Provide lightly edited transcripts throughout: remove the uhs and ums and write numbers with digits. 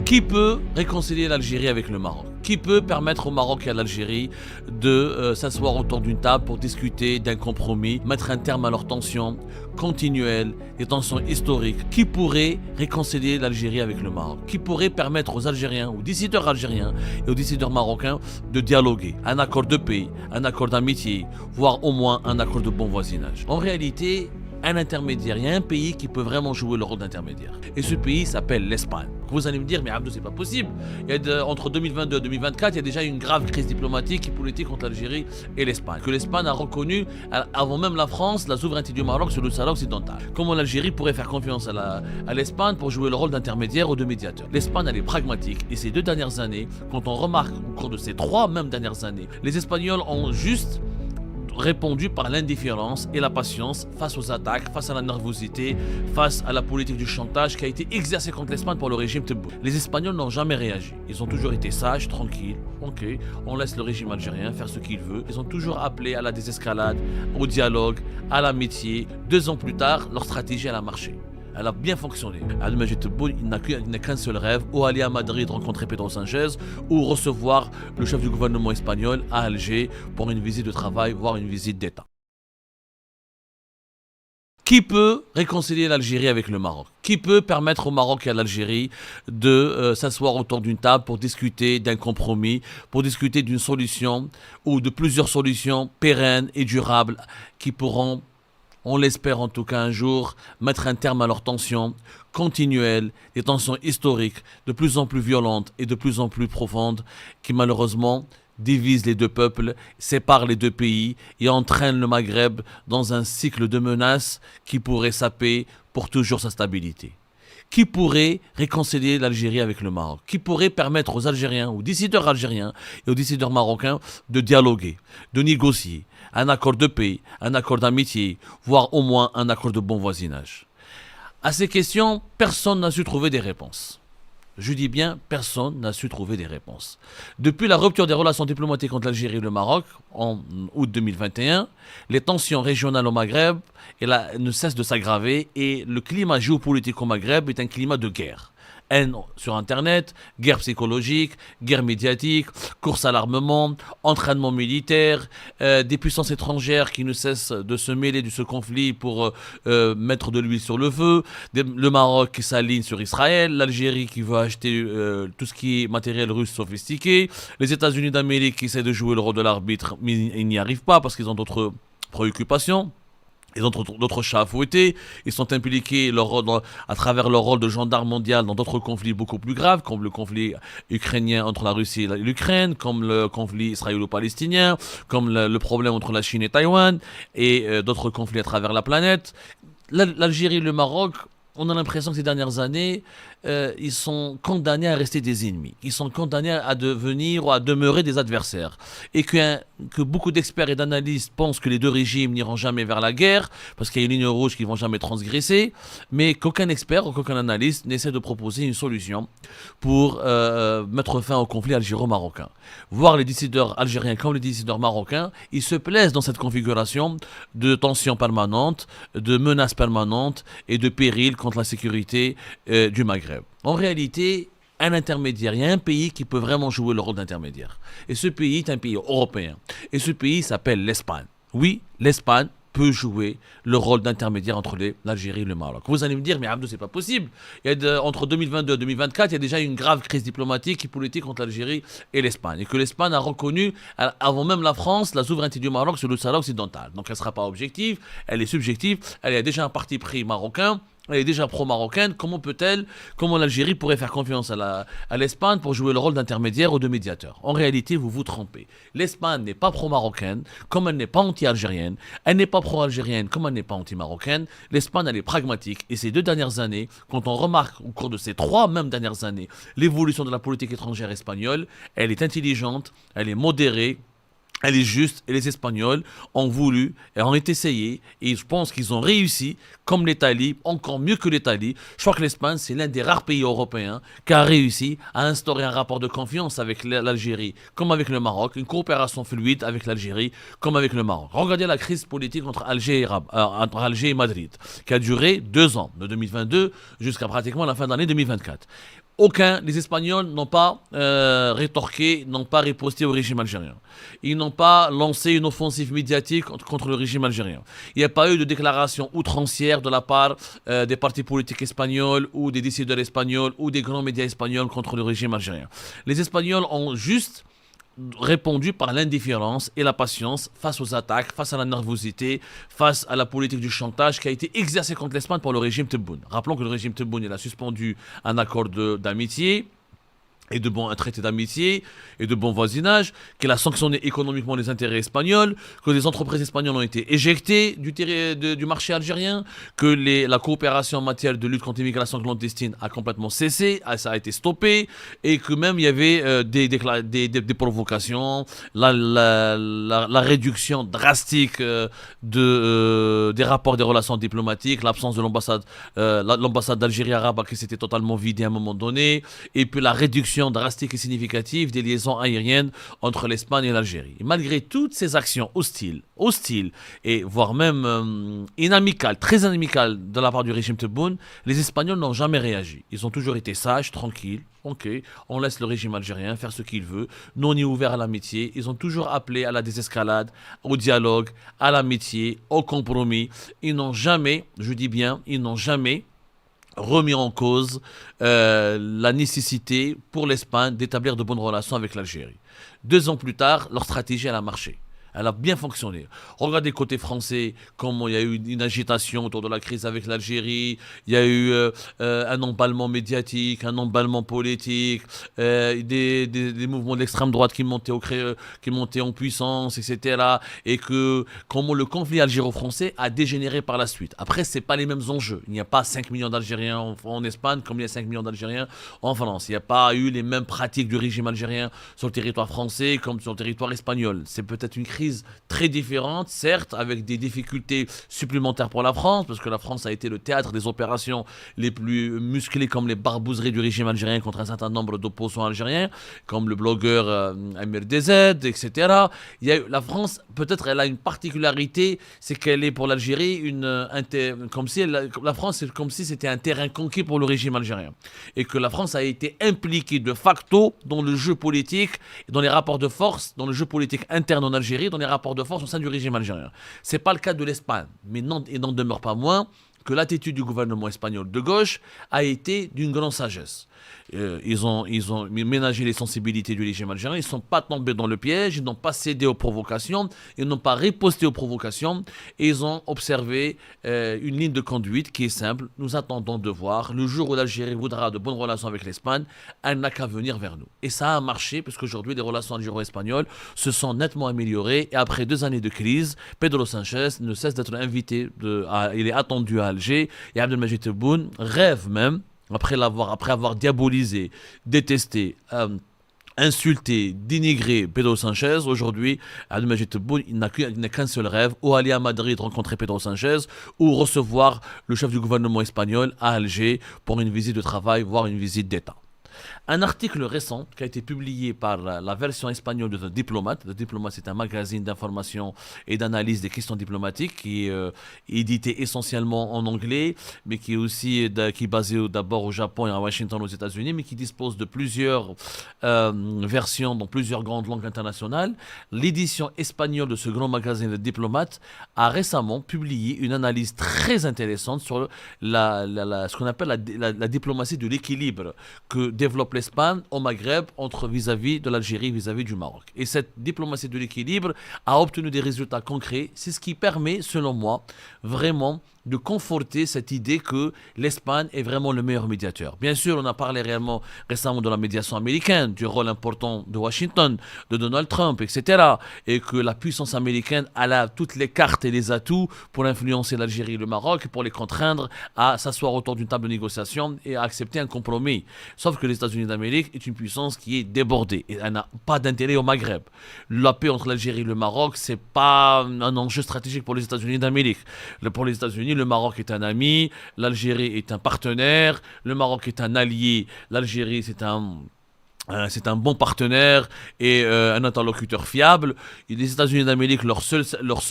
Qui peut réconcilier l'Algérie avec le Maroc? Qui peut permettre au Maroc et à l'Algérie de s'asseoir autour d'une table pour discuter d'un compromis, mettre un terme à leurs tensions continuelles, des tensions historiques? Qui pourrait réconcilier l'Algérie avec le Maroc? Qui pourrait permettre aux Algériens, aux décideurs algériens et aux décideurs marocains de dialoguer? Un accord de paix, un accord d'amitié, voire au moins un accord de bon voisinage. En réalité, un intermédiaire, il y a un pays qui peut vraiment jouer le rôle d'intermédiaire. Et ce pays s'appelle l'Espagne. Vous allez me dire, mais Abdou, c'est pas possible. Entre 2022 et 2024, il y a déjà une grave crise diplomatique et politique entre l'Algérie et l'Espagne. Que l'Espagne a reconnu, avant même la France, la souveraineté du Maroc sur le Sahara occidental. Comment l'Algérie pourrait faire confiance à l'Espagne pour jouer le rôle d'intermédiaire ou de médiateur? L'Espagne, elle est pragmatique. Et ces 2 dernières années, quand on remarque au cours de ces 3 même dernières années, les Espagnols ont juste répondu par l'indifférence et la patience face aux attaques, face à la nervosité, face à la politique du chantage qui a été exercée contre l'Espagne par le régime Tebboune. Les Espagnols n'ont jamais réagi. Ils ont toujours été sages, tranquilles. Ok, on laisse le régime algérien faire ce qu'il veut. Ils ont toujours appelé à la désescalade, au dialogue, à l'amitié. 2 ans plus tard, leur stratégie elle a marché. Elle a bien fonctionné. Abdelmadjid Tebboune, il n'a qu'un seul rêve, ou aller à Madrid rencontrer Pedro Sanchez, ou recevoir le chef du gouvernement espagnol à Alger pour une visite de travail, voire une visite d'État. Qui peut réconcilier l'Algérie avec le Maroc? Qui peut permettre au Maroc et à l'Algérie de s'asseoir autour d'une table pour discuter d'un compromis, pour discuter d'une solution ou de plusieurs solutions pérennes et durables qui pourront, on l'espère en tout cas un jour, mettre un terme à leurs tensions continuelles, des tensions historiques de plus en plus violentes et de plus en plus profondes qui malheureusement divisent les 2 peuples, séparent les 2 pays et entraînent le Maghreb dans un cycle de menaces qui pourrait saper pour toujours sa stabilité. Qui pourrait réconcilier l'Algérie avec le Maroc? Qui pourrait permettre aux Algériens, aux décideurs algériens et aux décideurs marocains de dialoguer, de négocier un accord de paix, un accord d'amitié, voire au moins un accord de bon voisinage? À ces questions, personne n'a su trouver des réponses. Je dis bien, personne n'a su trouver des réponses. Depuis la rupture des relations diplomatiques entre l'Algérie et le Maroc, en août 2021, les tensions régionales au Maghreb ne cessent de s'aggraver et le climat géopolitique au Maghreb est un climat de guerre. Haine sur Internet, guerre psychologique, guerre médiatique, course à l'armement, entraînement militaire, des puissances étrangères qui ne cessent de se mêler de ce conflit pour mettre de l'huile sur le feu, le Maroc qui s'aligne sur Israël, l'Algérie qui veut acheter tout ce qui est matériel russe sophistiqué, les États-Unis d'Amérique qui essaient de jouer le rôle de l'arbitre, mais ils n'y arrivent pas parce qu'ils ont d'autres préoccupations. Ils ont d'autres chats à fouetter, ils sont impliqués à travers leur rôle de gendarme mondial dans d'autres conflits beaucoup plus graves, comme le conflit ukrainien entre la Russie et l'Ukraine, comme le conflit israélo-palestinien, comme le problème entre la Chine et Taïwan, et d'autres conflits à travers la planète. L'Algérie et le Maroc, on a l'impression que ces dernières années, ils sont condamnés à rester des ennemis. Ils sont condamnés à devenir ou à demeurer des adversaires. Et que beaucoup d'experts et d'analystes pensent que les 2 régimes n'iront jamais vers la guerre, parce qu'il y a une ligne rouge qu'ils ne vont jamais transgresser, mais qu'aucun expert ou qu'aucun analyste n'essaie de proposer une solution pour mettre fin au conflit algéro-marocain. Voir les décideurs algériens comme les décideurs marocains, ils se plaisent dans cette configuration de tensions permanentes, de menaces permanentes et de périls contre la sécurité du Maghreb. En réalité, un intermédiaire, il y a un pays qui peut vraiment jouer le rôle d'intermédiaire. Et ce pays est un pays européen. Et ce pays s'appelle l'Espagne. Oui, l'Espagne peut jouer le rôle d'intermédiaire entre l'Algérie et le Maroc. Vous allez me dire, mais Abdou, c'est pas possible. Entre 2022 et 2024, il y a déjà une grave crise diplomatique et politique entre l'Algérie et l'Espagne. Et que l'Espagne a reconnu, avant même la France, la souveraineté du Maroc sur le Sahara occidental. Donc elle ne sera pas objective, elle est subjective, elle a déjà un parti pris marocain. Elle est déjà pro-marocaine, comment l'Algérie pourrait faire confiance à l'Espagne pour jouer le rôle d'intermédiaire ou de médiateur? En réalité, vous vous trompez. L'Espagne n'est pas pro-marocaine, comme elle n'est pas anti-algérienne. Elle n'est pas pro-algérienne, comme elle n'est pas anti-marocaine. L'Espagne, elle est pragmatique. Et ces 2 dernières années, quand on remarque au cours de ces 3 même dernières années, l'évolution de la politique étrangère espagnole, elle est intelligente, elle est modérée, elle est juste, et les Espagnols ont voulu et ont essayé, et je pense qu'ils ont réussi, comme l'Italie, encore mieux que l'Italie. Je crois que l'Espagne, c'est l'un des rares pays européens qui a réussi à instaurer un rapport de confiance avec l'Algérie, comme avec le Maroc, une coopération fluide avec l'Algérie, comme avec le Maroc. Regardez la crise politique entre Alger et Madrid, qui a duré 2 ans, de 2022 jusqu'à pratiquement la fin de l'année 2024. Les Espagnols n'ont pas rétorqué, n'ont pas riposté au régime algérien. Ils n'ont pas lancé une offensive médiatique contre le régime algérien. Il n'y a pas eu de déclaration outrancière de la part des partis politiques espagnols ou des décideurs espagnols ou des grands médias espagnols contre le régime algérien. Les Espagnols ont juste répondu par l'indifférence et la patience face aux attaques, face à la nervosité, face à la politique du chantage qui a été exercée contre l'Espagne par le régime Tebboune. Rappelons que le régime Tebboune il a suspendu un accord d'amitié et un traité d'amitié et de bon voisinage, qu'il a sanctionné économiquement les intérêts espagnols, que les entreprises espagnoles ont été éjectées du marché algérien, que la coopération en matière de lutte contre l'immigration clandestine a complètement cessé, ça a été stoppé, et que même il y avait des provocations, la réduction drastique des rapports des relations diplomatiques, l'absence de l'ambassade d'Algérie à Rabat qui s'était totalement vidée à un moment donné, et puis la réduction drastique et significative des liaisons aériennes entre l'Espagne et l'Algérie. Et malgré toutes ces actions hostiles et voire même inamicales, très inamicales de la part du régime Tebboune, les Espagnols n'ont jamais réagi. Ils ont toujours été sages, tranquilles. Ok, on laisse le régime algérien faire ce qu'il veut. Nous, on est ouvert à l'amitié. Ils ont toujours appelé à la désescalade, au dialogue, à l'amitié, au compromis. Ils n'ont jamais, je dis bien, remis en cause la nécessité pour l'Espagne d'établir de bonnes relations avec l'Algérie. 2 ans plus tard, leur stratégie elle a marché. Elle a bien fonctionné. Regardez côté français, comment il y a eu une agitation autour de la crise avec l'Algérie, il y a eu un emballement médiatique, un emballement politique, des mouvements d'extrême droite qui montaient en puissance, etc. Et que comment le conflit algéro-français a dégénéré par la suite. Après, ce n'est pas les mêmes enjeux. Il n'y a pas 5 millions d'Algériens en Espagne comme il y a 5 millions d'Algériens en France. Il n'y a pas eu les mêmes pratiques du régime algérien sur le territoire français comme sur le territoire espagnol. C'est peut-être une crise très différente, certes, avec des difficultés supplémentaires pour la France, parce que la France a été le théâtre des opérations les plus musclées comme les barbouzeries du régime algérien contre un certain nombre d'opposants algériens, comme le blogueur Amir DZ, etc. La France, peut-être, elle a une particularité, c'est qu'elle est pour l'Algérie la France, c'est comme si c'était un terrain conquis pour le régime algérien. Et que la France a été impliquée de facto dans le jeu politique, dans les rapports de force, dans le jeu politique interne en Algérie, dans les rapports de force au sein du régime algérien. Ce n'est pas le cas de l'Espagne, mais il n'en demeure pas moins que l'attitude du gouvernement espagnol de gauche a été d'une grande sagesse. Ils ont ménagé les sensibilités du régime algérien, ils ne sont pas tombés dans le piège, ils n'ont pas cédé aux provocations, ils n'ont pas riposté aux provocations, et ils ont observé une ligne de conduite qui est simple. Nous attendons de voir, le jour où l'Algérie voudra de bonnes relations avec l'Espagne, elle n'a qu'à venir vers nous. Et ça a marché, parce qu'aujourd'hui, les relations algéro-espagnoles se sont nettement améliorées, et après 2 années de crise, Pedro Sánchez ne cesse d'être invité, il est attendu à Alger, et Abdelmadjid Tebboune rêve même, après avoir diabolisé, détesté, insulté, dénigré Pedro Sánchez, aujourd'hui, Abdelmadjid Tebboune, il n'a qu'un seul rêve, ou aller à Madrid rencontrer Pedro Sánchez, ou recevoir le chef du gouvernement espagnol à Alger pour une visite de travail, voire une visite d'État. Un article récent qui a été publié par la version espagnole de The Diplomat. The Diplomat, c'est un magazine d'information et d'analyse des questions diplomatiques qui est édité essentiellement en anglais, mais qui est basé d'abord au Japon et à Washington aux États-Unis, mais qui dispose de plusieurs versions dans plusieurs grandes langues internationales. L'édition espagnole de ce grand magazine The Diplomat a récemment publié une analyse très intéressante sur ce qu'on appelle la diplomatie de l'équilibre que développe l'Espagne au Maghreb vis-à-vis de l'Algérie, vis-à-vis du Maroc. Et cette diplomatie de l'équilibre a obtenu des résultats concrets. C'est ce qui permet, selon moi, vraiment de conforter cette idée que l'Espagne est vraiment le meilleur médiateur. Bien sûr, on a parlé récemment de la médiation américaine, du rôle important de Washington, de Donald Trump, etc. Et que la puissance américaine a toutes les cartes et les atouts pour influencer l'Algérie et le Maroc, pour les contraindre à s'asseoir autour d'une table de négociation et à accepter un compromis. Sauf que les États-Unis d'Amérique est une puissance qui est débordée et elle n'a pas d'intérêt au Maghreb. La paix entre l'Algérie et le Maroc, c'est pas un enjeu stratégique pour les États-Unis d'Amérique. Pour les États-Unis, le Maroc est un ami, l'Algérie est un partenaire, le Maroc est un allié, l'Algérie c'est un C'est un bon partenaire et un interlocuteur fiable. Et les États-Unis d'Amérique, leur seule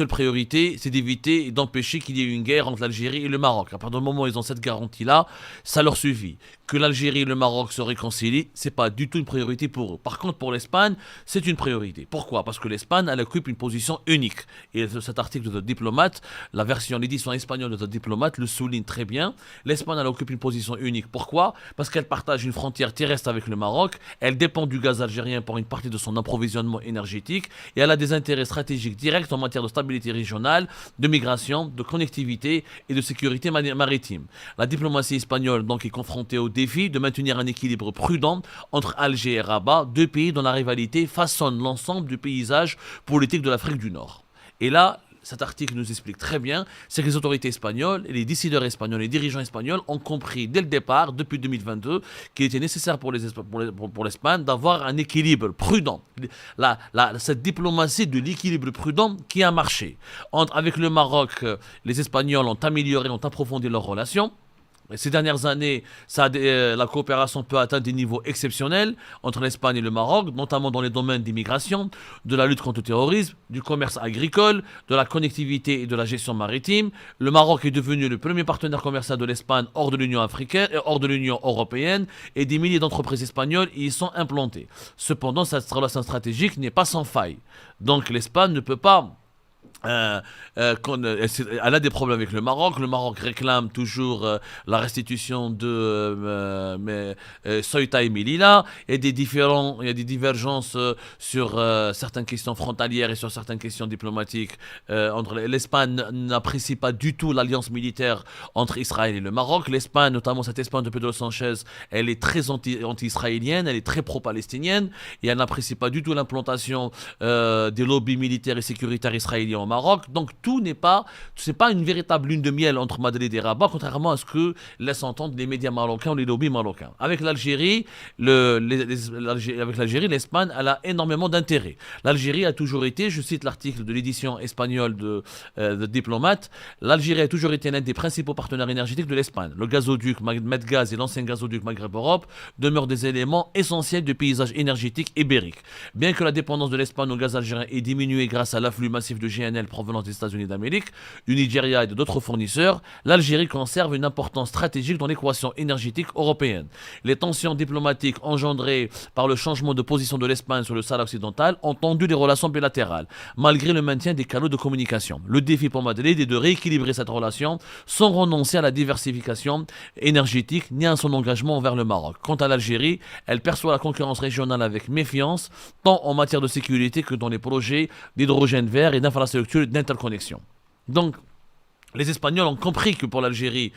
priorité, c'est d'éviter et d'empêcher qu'il y ait une guerre entre l'Algérie et le Maroc. À partir du moment où ils ont cette garantie-là, ça leur suffit. Que l'Algérie et le Maroc se réconcilient, c'est pas du tout une priorité pour eux. Par contre, pour l'Espagne, c'est une priorité. Pourquoi? Parce que l'Espagne, elle occupe une position unique. Et cet article de The Diplomat, l'édition espagnole de The Diplomat le souligne très bien. L'Espagne, elle occupe une position unique. Pourquoi? Parce qu'elle partage une frontière terrestre avec le Maroc. Elle dépend du gaz algérien pour une partie de son approvisionnement énergétique et elle a des intérêts stratégiques directs en matière de stabilité régionale, de migration, de connectivité et de sécurité maritime. La diplomatie espagnole donc est confrontée au défi de maintenir un équilibre prudent entre Alger et Rabat, deux pays dont la rivalité façonne l'ensemble du paysage politique de l'Afrique du Nord. Et là, cet article nous explique très bien, c'est que les autorités espagnoles, et les décideurs espagnols, les dirigeants espagnols ont compris dès le départ, depuis 2022, qu'il était nécessaire pour l'Espagne d'avoir un équilibre prudent. Cette diplomatie de l'équilibre prudent qui a marché. Avec le Maroc, les Espagnols ont amélioré, ont approfondi leurs relations. Ces dernières années, la coopération peut atteindre des niveaux exceptionnels entre l'Espagne et le Maroc, notamment dans les domaines d'immigration, de la lutte contre le terrorisme, du commerce agricole, de la connectivité et de la gestion maritime. Le Maroc est devenu le premier partenaire commercial de l'Espagne hors de l'Union africaine, hors de l'Union européenne, et des milliers d'entreprises espagnoles y sont implantées. Cependant, cette relation stratégique n'est pas sans faille. Donc l'Espagne ne peut pas elle a des problèmes avec le Maroc. Le Maroc réclame toujours la restitution de Ceuta et Melilla. Il y a des divergences sur certaines questions frontalières et sur certaines questions diplomatiques. L'Espagne n'apprécie pas du tout l'alliance militaire entre Israël et le Maroc. L'Espagne, notamment cette Espagne de Pedro Sanchez, elle est très anti-israélienne, elle est très pro-palestinienne et elle n'apprécie pas du tout l'implantation des lobbies militaires et sécuritaires israéliens au Maroc. Donc tout c'est pas une véritable lune de miel entre Madrid et Rabat, contrairement à ce que laissent entendre les médias marocains ou les lobbies marocains. Avec l'Algérie, l'Espagne, elle a énormément d'intérêt. L'Algérie a toujours été, je cite l'article de l'édition espagnole de Diplomate, l'Algérie a toujours été l'un des principaux partenaires énergétiques de l'Espagne. Le gazoduc Medgaz et l'ancien gazoduc Maghreb-Europe demeurent des éléments essentiels du paysage énergétique ibérique. Bien que la dépendance de l'Espagne au gaz algérien ait diminué grâce à l'afflux massif de GNL provenant des États-Unis d'Amérique, du Nigeria et d'autres fournisseurs, l'Algérie conserve une importance stratégique dans l'équation énergétique européenne. Les tensions diplomatiques engendrées par le changement de position de l'Espagne sur le Sahara occidental ont tendu les relations bilatérales, malgré le maintien des canaux de communication. Le défi pour Madrid est de rééquilibrer cette relation sans renoncer à la diversification énergétique ni à son engagement envers le Maroc. Quant à l'Algérie, elle perçoit la concurrence régionale avec méfiance, tant en matière de sécurité que dans les projets d'hydrogène vert et d'infrastructures d'interconnexion. Donc, les Espagnols ont compris que pour l'Algérie,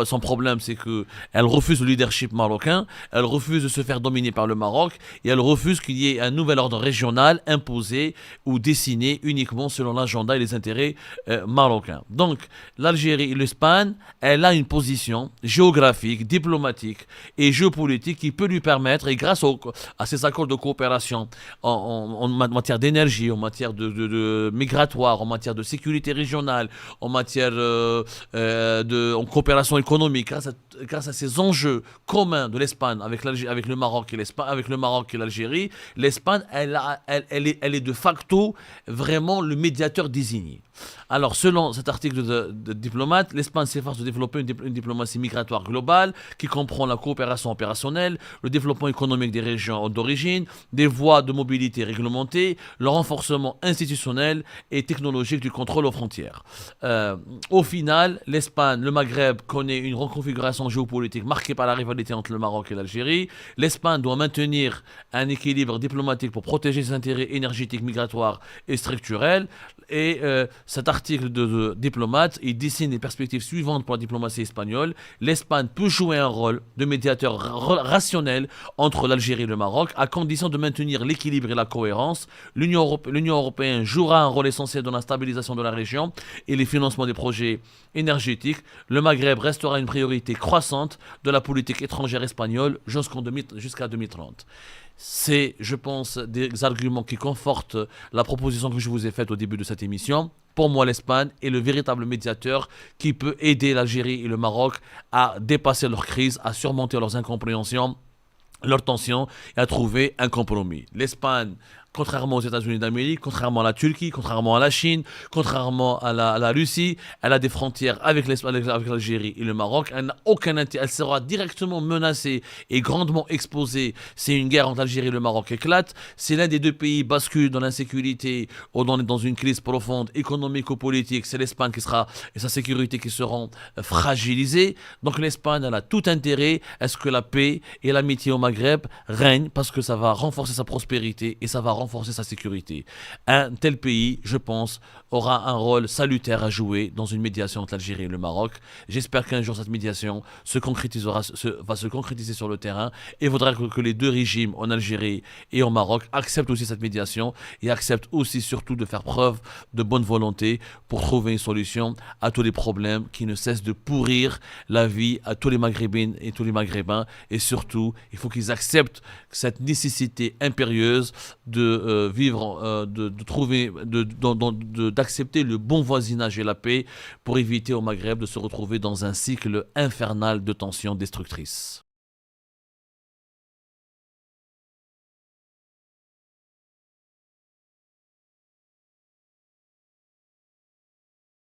son problème, c'est qu'elle refuse le leadership marocain, elle refuse de se faire dominer par le Maroc, et elle refuse qu'il y ait un nouvel ordre régional imposé ou dessiné uniquement selon l'agenda et les intérêts marocains. Donc, l'Algérie et l'Espagne, elle a une position géographique, diplomatique et géopolitique qui peut lui permettre, et grâce à ces accords de coopération en matière d'énergie, en matière de migratoire, en matière de sécurité régionale, en matière en coopération économique, grâce à ces enjeux communs de l'Espagne avec le Maroc et l'Algérie, l'Espagne, elle est de facto vraiment le médiateur désigné. Alors, selon cet article de Diplomate, l'Espagne s'efforce de développer une diplomatie migratoire globale qui comprend la coopération opérationnelle, le développement économique des régions d'origine, des voies de mobilité réglementées, le renforcement institutionnel et technologique du contrôle aux frontières. Au final, l'Espagne, le Maghreb connaît une reconfiguration géopolitique marquée par la rivalité entre le Maroc et l'Algérie. L'Espagne doit maintenir un équilibre diplomatique pour protéger ses intérêts énergétiques, migratoires et structurels. Et cet article de Diplomate, il dessine les perspectives suivantes pour la diplomatie espagnole. L'Espagne peut jouer un rôle de médiateur rationnel entre l'Algérie et le Maroc, à condition de maintenir l'équilibre et la cohérence. L'Union européenne jouera un rôle essentiel dans la stabilisation de la région et les financements des projets énergétiques. Le Maghreb restera une priorité croissante de la politique étrangère espagnole jusqu'à 2030. C'est, je pense, des arguments qui confortent la proposition que je vous ai faite au début de cette émission. Pour moi, l'Espagne est le véritable médiateur qui peut aider l'Algérie et le Maroc à dépasser leur crise, à surmonter leurs incompréhensions leur tension et à trouver un compromis. L'Espagne, contrairement aux États-Unis d'Amérique, contrairement à la Turquie, contrairement à la Chine, contrairement à la Russie, elle a des frontières avec l'Algérie et le Maroc. Elle n'a aucun intérêt. Elle sera directement menacée et grandement exposée si une guerre entre l'Algérie et le Maroc éclate. Si l'un des deux pays bascule dans l'insécurité ou dans une crise profonde économico-politique, c'est l'Espagne qui sera et sa sécurité qui seront fragilisées. Donc l'Espagne elle a tout intérêt à ce que la paix et l'amitié au Maghreb règnent parce que ça va renforcer sa prospérité et ça va renforcer sa sécurité. Un tel pays, je pense, aura un rôle salutaire à jouer dans une médiation entre l'Algérie et le Maroc. J'espère qu'un jour cette médiation va se concrétiser sur le terrain et voudra que les deux régimes en Algérie et au Maroc acceptent aussi cette médiation et acceptent aussi surtout de faire preuve de bonne volonté pour trouver une solution à tous les problèmes qui ne cessent de pourrir la vie à tous les Maghrébines et tous les Maghrébins. Et surtout, il faut qu'ils acceptent cette nécessité impérieuse de vivre, de trouver, d'accepter le bon voisinage et la paix pour éviter au Maghreb de se retrouver dans un cycle infernal de tensions destructrices.